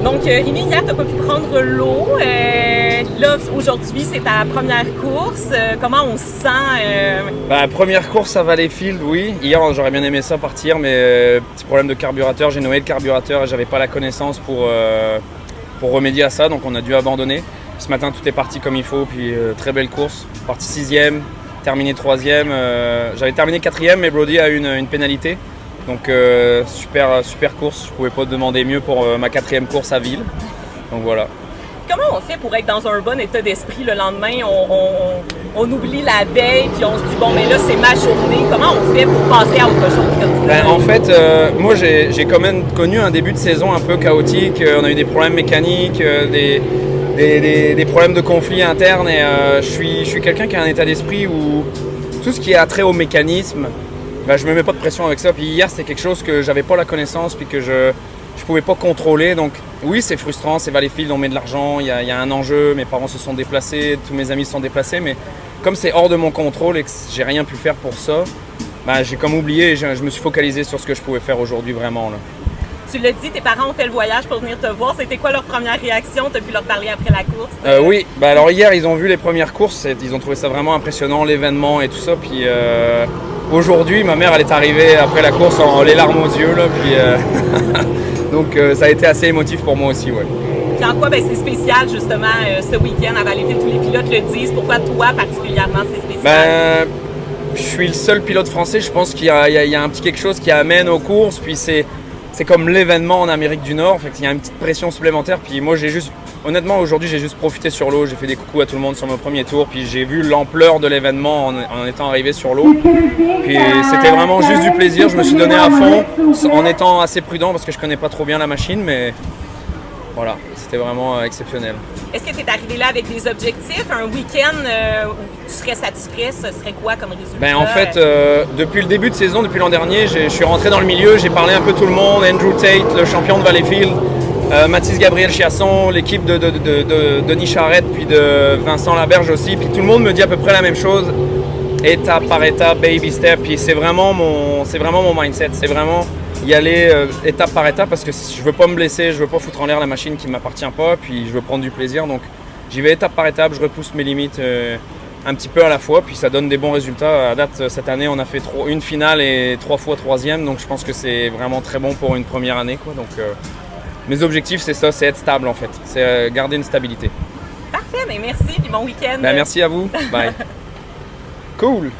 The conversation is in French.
Donc, Rémi, hier, tu n'as pas pu prendre l'eau. Là, aujourd'hui, c'est ta première course. Comment on se sent? Première course à Valleyfield, oui. Hier, j'aurais bien aimé ça partir, mais petit problème de carburateur. J'ai noyé le carburateur et j'avais pas la connaissance pour remédier à ça, donc on a dû abandonner. Ce matin, tout est parti comme il faut, puis très belle course. Parti 6e, terminé 3e. J'avais terminé 4e, mais Brody a eu une pénalité. Donc super course, je ne pouvais pas demander mieux pour ma 4e course à Ville. Donc voilà. Comment on fait pour être dans un bon état d'esprit le lendemain? On oublie la veille, puis on se dit, bon, mais là, c'est ma journée. Comment on fait pour passer à autre chose comme ça? En fait, moi, j'ai quand même connu un début de saison un peu chaotique. On a eu des problèmes mécaniques, des problèmes de conflits internes. Et je suis quelqu'un qui a un état d'esprit où tout ce qui a trait au mécanisme, je me mets pas de pression avec ça. Puis hier, c'était quelque chose que j'avais pas la connaissance, puis que je pouvais pas contrôler. Donc oui, c'est frustrant, c'est Valleyfield, on met de l'argent, il y a un enjeu, mes parents se sont déplacés, tous mes amis se sont déplacés, mais comme c'est hors de mon contrôle et que j'ai rien pu faire pour ça, j'ai comme oublié et je me suis focalisé sur ce que je pouvais faire aujourd'hui vraiment là. Tu l'as dit, tes parents ont fait le voyage pour venir te voir. C'était quoi leur première réaction? Tu as pu leur parler après la course? Oui, alors hier, ils ont vu les premières courses, ils ont trouvé ça vraiment impressionnant, l'événement et tout ça. Puis aujourd'hui, ma mère, elle est arrivée après la course les larmes aux yeux. Là, puis, donc ça a été assez émotif pour moi aussi. Ouais. Puis en quoi c'est spécial justement ce week-end à Valleyfield? Tous les pilotes le disent. Pourquoi toi particulièrement c'est spécial? Je suis le seul pilote français. Je pense qu'il y a un petit quelque chose qui amène aux courses. Puis c'est comme l'événement en Amérique du Nord, fait qu'il y a une petite pression supplémentaire. Puis moi, honnêtement, aujourd'hui, j'ai juste profité sur l'eau. J'ai fait des coucous à tout le monde sur mon premier tour. Puis j'ai vu l'ampleur de l'événement en étant arrivé sur l'eau. Puis c'était vraiment juste du plaisir. Je me suis donné à fond en étant assez prudent parce que je connais pas trop bien la machine. Mais voilà, c'était vraiment exceptionnel. Est-ce que tu es arrivé là avec des objectifs? Un week-end où tu serais satisfait, ce serait quoi comme résultat? En fait, depuis le début de saison, depuis l'an dernier, je suis rentré dans le milieu, j'ai parlé un peu tout le monde, Andrew Tate, le champion de Valleyfield, Mathis Gabriel Chiasson, l'équipe de Denis Charette, puis de Vincent Laberge aussi, puis tout le monde me dit à peu près la même chose, étape par étape, baby step, puis c'est vraiment mon mindset, c'est vraiment y aller étape par étape parce que je veux pas me blesser, je veux pas foutre en l'air la machine qui m'appartient pas, puis je veux prendre du plaisir, donc j'y vais étape par étape, je repousse mes limites un petit peu à la fois, puis ça donne des bons résultats. À date, cette année, on a fait une finale et 3 fois 3e, donc je pense que c'est vraiment très bon pour une première année, quoi. Donc mes objectifs, c'est ça, c'est être stable en fait, c'est garder une stabilité. Parfait, mais merci, puis bon week-end. Merci à vous, bye. Cool.